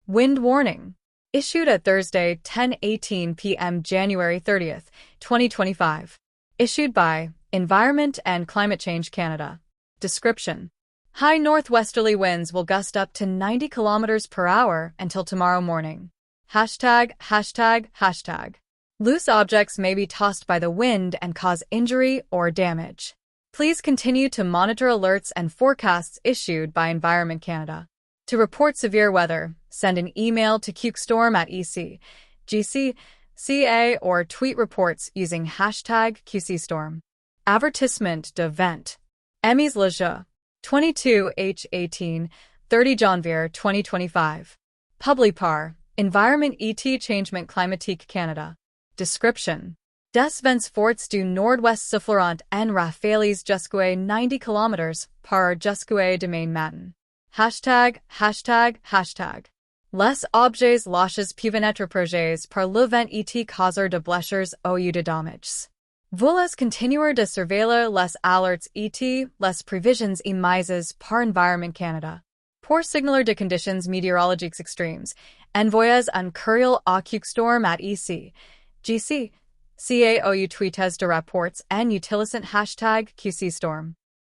Wind warning. Issued at Thursday, 10:18 p.m. January 30th, 2025. Issued by Environment and Climate Change Canada. Description. High northwesterly winds will gust up to 90 kilometers per hour until tomorrow morning. Hashtag. Loose objects may be tossed by the wind and cause injury or damage. Please continue to monitor alerts and forecasts issued by Environment Canada. To report severe weather, send an email to qstorm@ec, GC, or tweet reports using hashtag QCStorm. Avertissement de vent. Émis lâches. 22h18, 30 janvier 2025. Publié par Environnement et Changement climatique Canada. Description. Des vents forts du nord-ouest souffleront en rafales jusqu'à 90 km par heure jusqu'à demain matin. Hashtag. Les objets lâches peuvent être projetés par le vent et causer de blessures ou de dommages. Veuillez continuer de surveiller les alertes et les prévisions émises par Environnement Canada. Pour signaler de conditions météorologiques extremes, envoyez un courriel à Quaqtaq@ec, GC, ou tweetez de rapports en utilisant hashtag QCStorm.